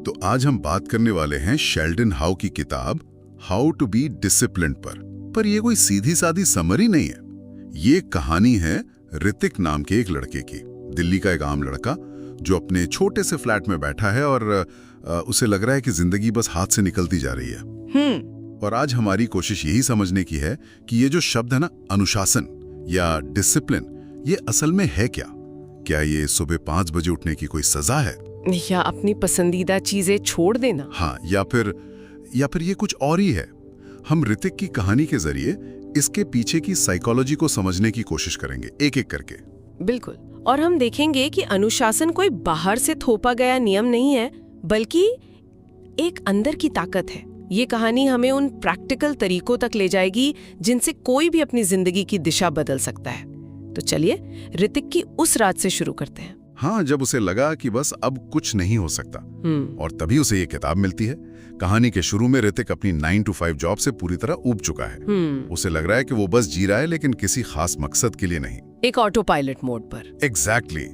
तो आज हम बात करने वाले हैं शेल्डन हाउ की किताब हाउ टू बी डिसिप्लिन्ड पर ये कोई सीधी सादी समरी नहीं है। ये कहानी है ऋतिक नाम के एक लड़के की। दिल्ली का एक आम लड़का जो अपने छोटे से फ्लैट में बैठा है और उसे लग रहा है कि जिंदगी बस हाथ से निकलती जा रही है। और आज हमारी कोशिश यही समझने की है कि ये जो शब्द है ना, अनुशासन या डिसिप्लिन, ये असल में है क्या? क्या ये सुबह 5 बजे उठने की कोई सजा है, या अपनी पसंदीदा चीजें छोड़ देना? हाँ, या फिर ये कुछ और ही है। हम ऋतिक की कहानी के जरिए इसके पीछे की साइकोलॉजी को समझने की कोशिश करेंगे, एक एक करके। बिल्कुल। और हम देखेंगे कि अनुशासन कोई बाहर से थोपा गया नियम नहीं है, बल्कि एक अंदर की ताकत है। ये कहानी हमें उन प्रैक्टिकल तरीकों तक ले जाएगी जिनसे कोई भी अपनी जिंदगी की दिशा बदल सकता है। तो चलिए ऋतिक की उस रात से शुरू करते हैं। हाँ, जब उसे लगा कि बस अब कुछ नहीं हो सकता, और तभी उसे ये किताब मिलती है। कहानी के शुरू में ऋतिक अपनी 9 to 5 जॉब से पूरी तरह ऊब चुका है। उसे लग रहा है कि वो बस जी रहा है, लेकिन किसी खास मकसद के लिए नहीं, एक ऑटो पायलट मोड पर। एग्जैक्टली।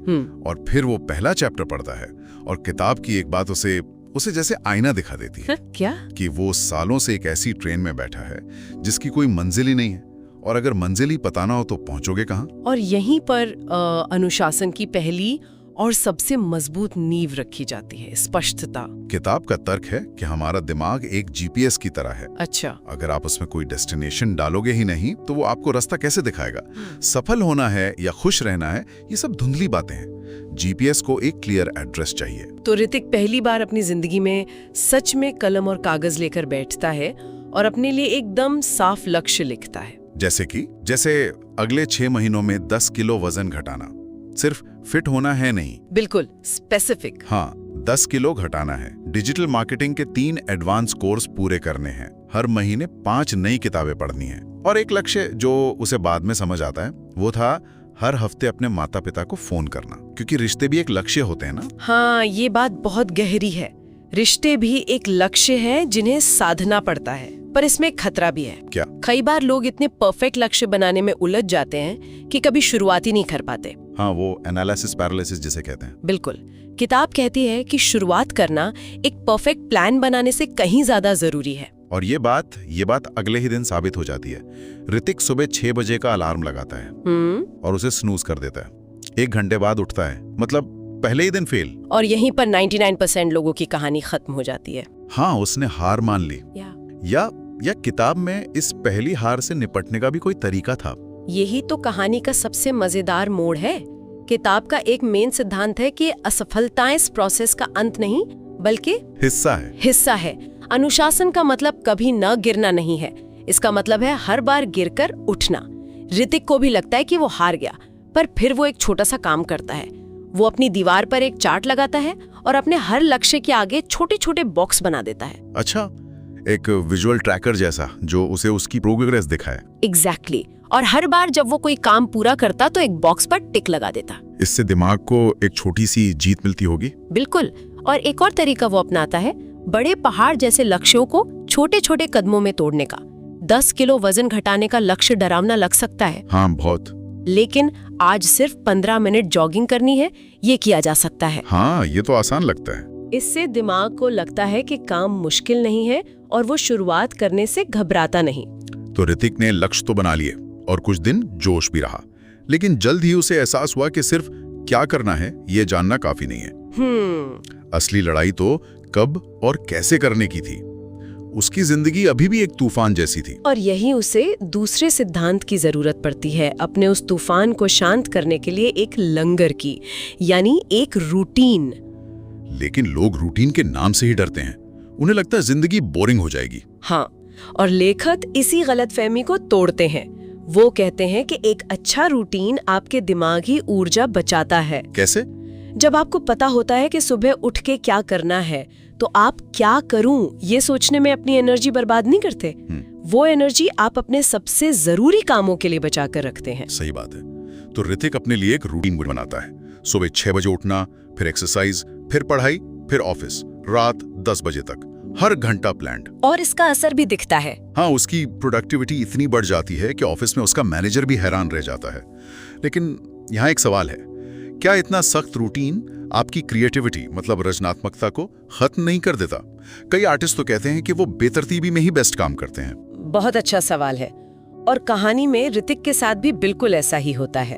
और फिर वो पहला चैप्टर पढ़ता है और किताब की एक बात उसे जैसे आईना दिखा देती है। क्या? कि वो सालों से एक ऐसी ट्रेन में बैठा है जिसकी कोई मंजिल ही नहीं है, और अगर मंजिल ही पता ना हो तो पहुंचोगे कहाँ? और यहीं पर अनुशासन की पहली और सबसे मजबूत नींव रखी जाती है, स्पष्टता। किताब का तर्क है कि हमारा दिमाग एक जीपीएस की तरह है। अच्छा। अगर आप उसमें कोई डेस्टिनेशन डालोगे ही नहीं तो वो आपको रास्ता कैसे दिखाएगा? सफल होना है या खुश रहना है, ये सब धुंधली बातें हैं। जीपीएस को एक क्लियर एड्रेस चाहिए। तो ऋतिक पहली बार अपनी जिंदगी में सच में कलम और कागज लेकर बैठता है और अपने लिए एकदम साफ लक्ष्य लिखता है। जैसे अगले 6 महीनों में 10 किलो वजन घटाना। सिर्फ फिट होना है नहीं, बिल्कुल स्पेसिफिक। हाँ, 10 किलो घटाना है। डिजिटल मार्केटिंग के 3 एडवांस कोर्स पूरे करने हैं। हर महीने 5 नई किताबें पढ़नी है। और एक लक्ष्य जो उसे बाद में समझ आता है, वो था हर हफ्ते अपने माता पिता को फोन करना, क्योंकि रिश्ते भी एक लक्ष्य होते हैं ना। हाँ, ये बात बहुत गहरी है। रिश्ते भी एक लक्ष्य है जिन्हें साधना पड़ता है, पर इसमें एक खतरा भी है। क्या? कई बार लोग इतने परफेक्ट लक्ष्य बनाने में उलझ जाते हैं कि कभी शुरुआत ही नहीं कर पाते। हाँ, वो एनालिसिस पैरालिसिस जिसे कहते हैं। बिल्कुल। किताब कहती है कि शुरुआत करना एक परफेक्ट प्लान बनाने से कहीं ज्यादा जरूरी है। और ये बात अगले ही दिन साबित हो जाती है। ऋतिक सुबह 6 बजे का अलार्म लगाता है और उसे स्नूज कर देता है। 1 घंटे बाद उठता है, मतलब पहले ही दिन फेल। और यहीं पर 99% लोगों की कहानी खत्म हो जाती है। हाँ, उसने हार मान ली। या किताब में इस पहली हार से निपटने का भी कोई तरीका था। यही तो कहानी का सबसे मजेदार मोड़ है। किताब का एक मेन सिद्धांत है कि असफलताएं इस प्रोसेस का अंत नहीं, बल्कि हिस्सा है। अनुशासन का मतलब कभी न गिरना नहीं है, इसका मतलब है हर बार गिरकर उठना। ऋतिक को भी लगता है कि वो हार गया, पर फिर वो एक छोटा सा काम करता है। वो अपनी दीवार पर एक चार्ट लगाता है और अपने हर लक्ष्य के आगे छोटे छोटे बॉक्स बना देता है। अच्छा, एक विजुअल ट्रैकर जैसा जो उसे उसकी प्रोग्रेस दिखाए। एग्जैक्टली। और हर बार जब वो कोई काम पूरा करता तो एक बॉक्स पर टिक लगा देता। इससे दिमाग को एक छोटी सी जीत मिलती होगी। बिल्कुल। और एक और तरीका वो अपनाता है, बड़े पहाड़ जैसे लक्ष्यों को छोटे छोटे कदमों में तोड़ने का। 10 किलो वजन घटाने का लक्ष्य डरावना लग सकता है। हाँ, बहुत। लेकिन आज सिर्फ 15 मिनट जॉगिंग करनी है, ये किया जा सकता है। हाँ, ये तो आसान लगता है। इससे दिमाग को लगता है कि काम मुश्किल नहीं है और वो शुरुआत करने से घबराता नहीं। तो ऋतिक ने लक्ष्य तो बना लिए और कुछ दिन जोश भी रहा, लेकिन जल्द ही उसे एहसास हुआ कि सिर्फ क्या करना है ये जानना काफी नहीं है। असली लड़ाई तो कब और कैसे करने की थी। उसकी जिंदगी अभी भी एक तूफान जैसी थी, और यही उसे दूसरे सिद्धांत की जरूरत पड़ती है अपने उस तूफान को शांत करने के लिए, एक लंगर की, यानी एक रूटीन। लेकिन लोग रूटीन के नाम से ही डरते हैं। उन्हें लगता है जिंदगी बोरिंग हो जाएगी। हाँ, और लेखक इसी गलतफहमी को तोड़ते हैं। वो कहते हैं कि एक अच्छा रूटीन आपके दिमागी ऊर्जा बचाता है। कैसे? जब आपको पता होता है कि सुबह उठ के क्या करना है, तो आप क्या करूं ये सोचने में अपनी एनर्जी बर्बाद नहीं करते। वो एनर्जी आप अपने सबसे जरूरी कामों के लिए बचा कर रखते हैं। सही बात है। तो ऋतिक अपने लिए एक रूटीन बनाता है। सुबह 6 बजे उठना, फिर एक्सरसाइज, फिर पढ़ाई, फिर ऑफिस, रात 10 बजे तक, हर घंटा प्लान्ड। और इसका असर भी दिखता है। हाँ, उसकी प्रोडक्टिविटी इतनी बढ़ जाती है कि ऑफिस में उसका मैनेजर भी हैरान रह जाता है। लेकिन यहाँ एक सवाल है, क्या इतना सख्त रूटीन आपकी क्रिएटिविटी मतलब रचनात्मकता को खत्म नहीं कर देता? कई आर्टिस्ट तो कहते हैं कि वो बेतरतीबी में ही बेस्ट काम करते हैं। बहुत अच्छा सवाल है। और कहानी में ऋतिक के साथ भी बिल्कुल ऐसा ही होता है।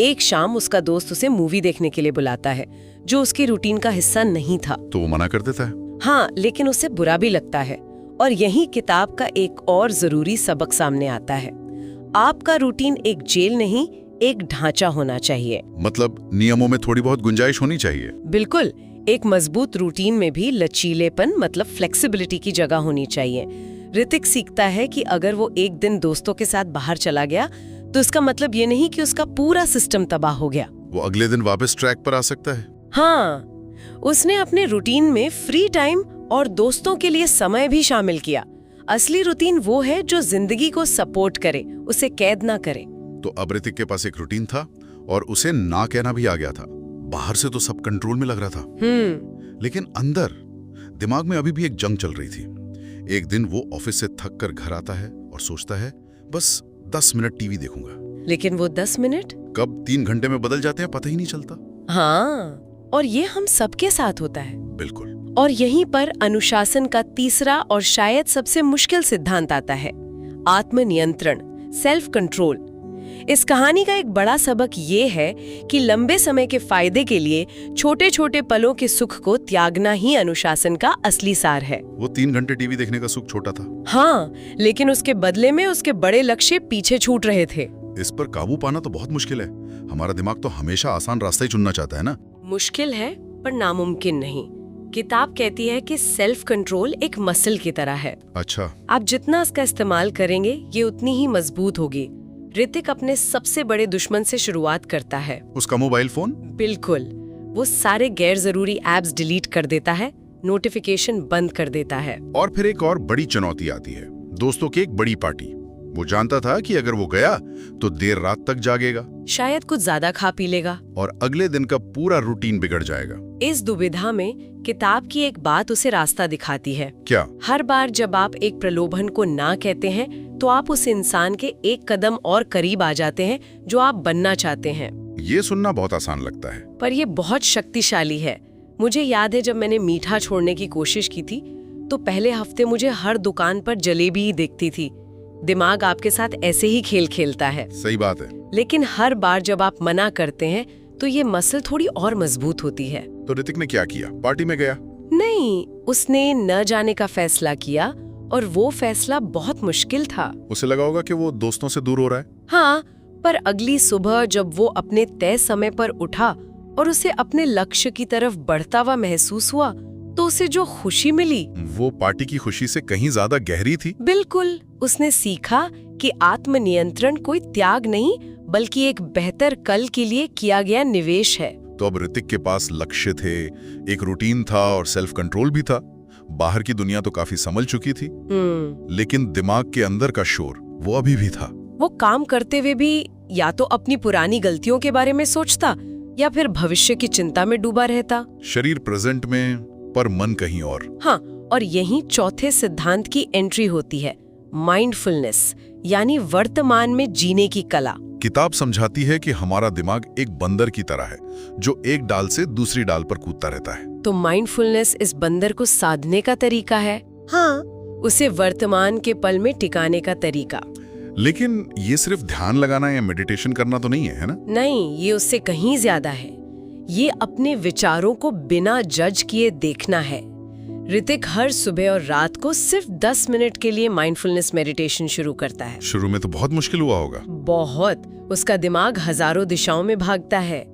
एक शाम उसका दोस्त उसे मूवी देखने के लिए बुलाता है, जो उसकी रूटीन का हिस्सा नहीं था। तो वो मना कर देता है? हाँ, लेकिन उसे बुरा भी लगता है। और यही किताब का एक और जरूरी सबक सामने आता है। आपका रूटीन एक जेल नहीं, एक ढांचा होना चाहिए। मतलब नियमों में थोड़ी बहुत गुंजाइश होनी चाहिए। बिल्कुल। एक मजबूत रूटीन में भी लचीलेपन मतलब फ्लेक्सिबिलिटी की जगह होनी चाहिए। ऋतिक सीखता है कि अगर वो एक दिन दोस्तों के साथ बाहर चला गया तो इसका मतलब ये नहीं कि उसका पूरा सिस्टम तबाह हो गया। वो अगले दिन वापस ट्रैक पर आ सकता है। हाँ, उसने अपने रूटीन में फ्री टाइम और दोस्तों के लिए समय भी शामिल किया। असली रूटीन वो है जो जिंदगी को सपोर्ट करे, उसे कैद ना करे। तो अब ऋतिक के पास एक रूटीन था और उसे ना कहना भी आ गया था। बाहर से तो सब कंट्रोल में लग रहा था, लेकिन अंदर दिमाग में अभी भी एक जंग चल रही थी। एक दिन वो ऑफिस से थक कर घर आता है और सोचता है बस 10 मिनट टीवी देखूंगा। लेकिन वो 10 मिनट कब 3 घंटे में बदल जाते हैं पता ही नहीं चलता। हाँ, और ये हम सबके साथ होता है। बिल्कुल। और यहीं पर अनुशासन का तीसरा और शायद सबसे मुश्किल सिद्धांत आता है, आत्मनियंत्रण, सेल्फ कंट्रोल। इस कहानी का एक बड़ा सबक ये है कि लंबे समय के फायदे के लिए छोटे छोटे पलों के सुख को त्यागना ही अनुशासन का असली सार है। वो 3 घंटे टीवी देखने का सुख छोटा था। हाँ, लेकिन उसके बदले में उसके बड़े लक्ष्य पीछे छूट रहे थे। इस पर काबू पाना तो बहुत मुश्किल है। हमारा दिमाग तो हमेशा आसान रास्ता ही चुनना चाहता है ना। मुश्किल है पर नामुमकिन नहीं। किताब कहती है कि सेल्फ कंट्रोल एक मसल की तरह है। अच्छा। आप जितना इसका इस्तेमाल करेंगे ये उतनी ही मजबूत होगी। ऋतिक अपने सबसे बड़े दुश्मन से शुरुआत करता है। उसका मोबाइल फोन? बिल्कुल। वो सारे गैर जरूरी एप्स डिलीट कर देता है, नोटिफिकेशन बंद कर देता है। और फिर एक और बड़ी चुनौती आती है, दोस्तों की एक बड़ी पार्टी। वो जानता था कि अगर वो गया तो देर रात तक जागेगा, शायद कुछ ज्यादा खा पी लेगा और अगले दिन का पूरा रूटीन बिगड़ जाएगा। इस दुविधा में किताब की एक बात उसे रास्ता दिखाती है। क्या? हर बार जब आप एक प्रलोभन को ना कहते हैं तो आप उस इंसान के एक कदम और करीब आ जाते हैं जो आप बनना चाहते हैं। ये सुनना बहुत आसान लगता है, पर ये बहुत शक्तिशाली है। मुझे याद है जब मैंने मीठा छोड़ने की कोशिश की थी तो पहले हफ्ते मुझे हर दुकान पर जलेबी ही दिखती थी। दिमाग आपके साथ ऐसे ही खेल खेलता है। सही बात है। लेकिन हर बार जब आप मना करते हैं तो ये मसल थोड़ी और मजबूत होती है। तो ऋतिक ने क्या किया? पार्टी में गया? नहीं, उसने न जाने का फैसला किया और वो फैसला बहुत मुश्किल था। उसे लगा होगा कि वो दोस्तों से दूर हो रहा है। हाँ, पर अगली सुबह जब वो अपने तय समय पर उठा और उसे अपने लक्ष्य की तरफ बढ़ता हुआ महसूस हुआ तो उसे जो खुशी मिली वो पार्टी की खुशी से कहीं ज्यादा गहरी थी। बिल्कुल। उसने सीखा कि आत्मनियंत्रण कोई त्याग नहीं बल्कि एक बेहतर कल के लिए किया गया निवेश है। तो अब ऋतिक के पास लक्ष्य थे, एक रूटीन था और सेल्फ कंट्रोल भी था। बाहर की दुनिया तो काफी संभल चुकी थी, लेकिन दिमाग के अंदर का शोर वो अभी भी था। वो काम करते हुए भी या तो अपनी पुरानी गलतियों के बारे में सोचता या फिर भविष्य की चिंता में डूबा रहता। शरीर प्रेजेंट में पर मन कहीं और। हाँ, और यही चौथे सिद्धांत की एंट्री होती है, माइंडफुलनेस, यानी वर्तमान में जीने की कला। किताब समझाती है कि हमारा दिमाग एक बंदर की तरह है जो एक डाल से दूसरी डाल पर कूदता रहता है। तो माइंडफुलनेस इस बंदर को साधने का तरीका है। हाँ, उसे वर्तमान के पल में टिकाने का तरीका। लेकिन ये सिर्फ ध्यान लगाना या मेडिटेशन करना तो नहीं है ना? नहीं, ये उससे कहीं ज्यादा है। ये अपने विचारों को बिना जज किए देखना है। ऋतिक हर सुबह और रात को सिर्फ 10 मिनट के लिए माइंडफुलनेस मेडिटेशन शुरू करता है। शुरू में तो बहुत मुश्किल हुआ होगा। बहुत। उसका दिमाग हजारों दिशाओं में भागता है,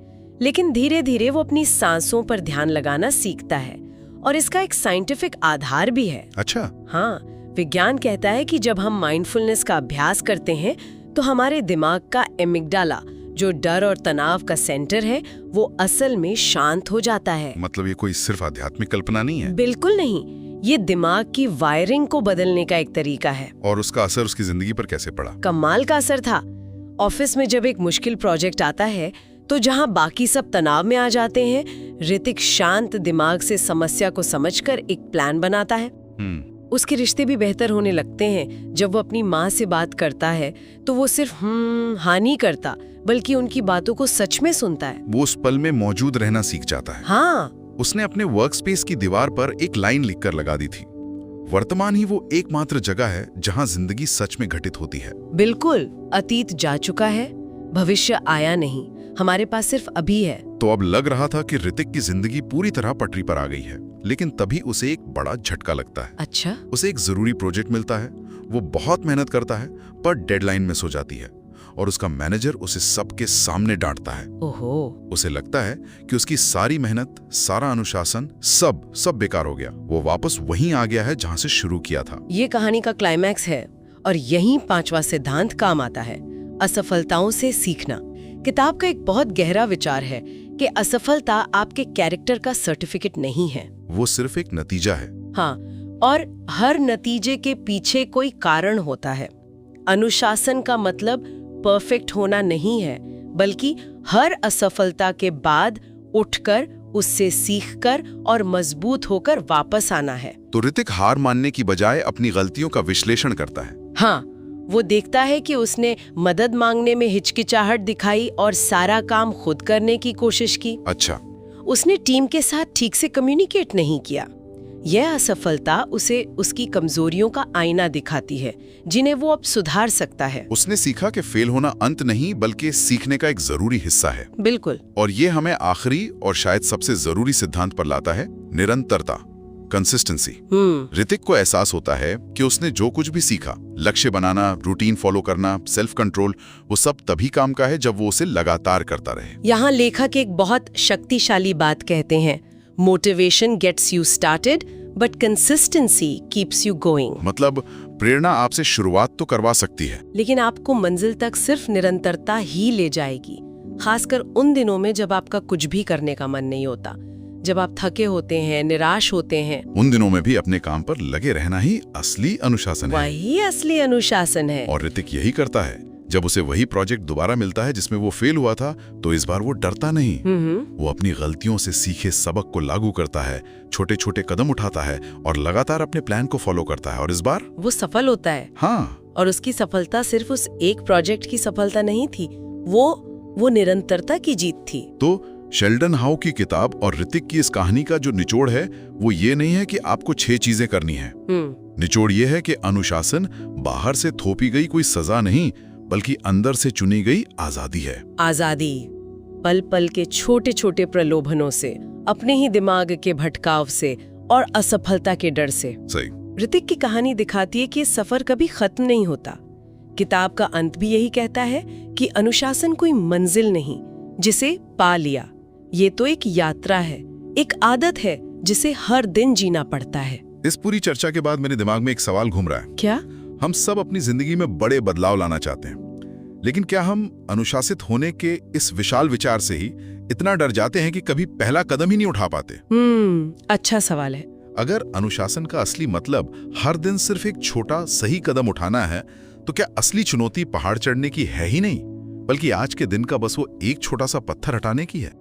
लेकिन धीरे धीरे वो अपनी सांसों पर ध्यान लगाना सीखता है। और इसका एक साइंटिफिक आधार भी है। अच्छा? हाँ, विज्ञान कहता है कि जब हम माइंडफुलनेस का अभ्यास करते हैं तो हमारे दिमाग का एमिगडाला, जो डर और तनाव का सेंटर है, वो असल में शांत हो जाता है। मतलब ये कोई सिर्फ आध्यात्मिक कल्पना नहीं है? बिल्कुल नहीं, ये दिमाग की वायरिंग को बदलने का एक तरीका है। और उसका असर उसकी जिंदगी पर कैसे पड़ा? कमाल का असर था। ऑफिस में जब एक मुश्किल प्रोजेक्ट आता है तो जहां बाकी सब तनाव में आ जाते हैं, ऋतिक शांत दिमाग से समस्या को समझकर एक प्लान बनाता है। उसके रिश्ते भी बेहतर होने लगते हैं। जब वो अपनी माँ से बात करता है तो वो सिर्फ हाँ नहीं करता, बल्कि उनकी बातों को सच में सुनता है। वो उस पल में मौजूद रहना सीख जाता है। हाँ, उसने अपने वर्कस्पेस की दीवार पर एक लाइन लिखकर लगा दी थी, वर्तमान ही वो एकमात्र जगह है जहां जिंदगी सच में घटित होती है। बिल्कुल, अतीत जा चुका है, भविष्य आया नहीं, हमारे पास सिर्फ अभी है। तो अब लग रहा था कि ऋतिक की जिंदगी पूरी तरह पटरी पर आ गई है, लेकिन तभी उसे एक बड़ा झटका लगता है। अच्छा? उसे एक जरूरी प्रोजेक्ट मिलता है। वो बहुत मेहनत करता है पर डेडलाइन मिस हो जाती है और उसका मैनेजर उसे सबके सामने डांटता है। ओहो। उसे लगता है कि उसकी सारी मेहनत, सारा अनुशासन, सब बेकार हो गया। वो वापस वहीं आ गया है जहां से शुरू किया था। ये कहानी का क्लाइमैक्स है और यहीं 5वां सिद्धांत काम आता है, असफलताओं से सीखना। किताब का एक बहुत गहरा विचार है कि असफलता आपके कैरेक्टर का सर्टिफिकेट नहीं है, वो सिर्फ एक नतीजा है। हाँ, और हर नतीजे के पीछे कोई कारण होता है। अनुशासन का मतलब परफेक्ट होना नहीं है, बल्कि हर असफलता के बाद उठकर, उससे सीखकर और मजबूत होकर वापस आना है। तो ऋतिक हार मानने की बजाय अपनी गलतियों का विश्लेषण करता है। हाँ, वो देखता है कि उसने मदद मांगने में हिचकिचाहट दिखाई और सारा काम खुद करने की कोशिश की। अच्छा। उसने टीम के साथ ठीक से कम्युनिकेट नहीं किया। यह असफलता उसे उसकी कमजोरियों का आईना दिखाती है, जिन्हें वो अब सुधार सकता है। उसने सीखा कि फेल होना अंत नहीं, बल्कि सीखने का एक जरूरी हिस्सा है। बिल्कुल। और ये हमें आखिरी और शायद सबसे जरूरी सिद्धांत पर लाता है, निरंतरता, कंसिस्टेंसी। ऋतिक को एहसास होता है कि उसने जो कुछ भी सीखा, लक्ष्य बनाना, रूटीन फॉलो करना, सेल्फ कंट्रोल, वो सब तभी काम का है जब वो उसे लगातार करता रहे। यहाँ लेखक एक बहुत शक्तिशाली बात कहते हैं, motivation gets you started but consistency keeps you going. मतलब प्रेरणा आपसे शुरुआत तो करवा सकती है, लेकिन आपको मंजिल तक सिर्फ निरंतरता ही ले जाएगी, खासकर उन दिनों में जब आपका कुछ भी करने का मन नहीं होता, जब आप थके होते हैं, निराश होते हैं। उन दिनों में भी अपने काम पर लगे रहना ही असली अनुशासन है। वही असली अनुशासन है। और ऋतिक यही करता है। जब उसे वही प्रोजेक्ट दोबारा मिलता है जिसमें वो फेल हुआ था, तो इस बार वो डरता नहीं। वो अपनी गलतियों से सीखे सबक को लागू करता है, छोटे छोटे कदम उठाता है और लगातार अपने प्लान को फॉलो करता है। और इस बार वो सफल होता है। हाँ। और उसकी सफलता सिर्फ उस एक प्रोजेक्ट की सफलता नहीं थी, वो निरंतरता की जीत थी। तो शेल्डन हाउ की किताब और ऋतिक की इस कहानी का जो निचोड़ है, वो ये नहीं है कि आपको 6 चीजें करनी है। निचोड़ ये है कि अनुशासन बाहर से थोपी गई कोई सजा नहीं, बल्कि अंदर से चुनी गई आजादी है। आजादी, पल पल के छोटे छोटे प्रलोभनों से, अपने ही दिमाग के भटकाव से और असफलता के डर से। सही। ऋतिक की कहानी दिखाती है कि सफर कभी खत्म नहीं होता। किताब का अंत भी यही कहता है कि अनुशासन कोई मंजिल नहीं जिसे पा लिया, ये तो एक यात्रा है, एक आदत है जिसे हर दिन जीना पड़ता है। इस पूरी चर्चा के बाद मेरे दिमाग में एक सवाल घूम रहा है। क्या? हम सब अपनी जिंदगी में बड़े बदलाव लाना चाहते हैं, लेकिन क्या हम अनुशासित होने के इस विशाल विचार से ही इतना डर जाते हैं कि कभी पहला कदम ही नहीं उठा पाते? अच्छा सवाल है। अगर अनुशासन का असली मतलब हर दिन सिर्फ एक छोटा सही कदम उठाना है, तो क्या असली चुनौती पहाड़ चढ़ने की है ही नहीं, बल्कि आज के दिन का बस वो एक छोटा सा पत्थर हटाने की है?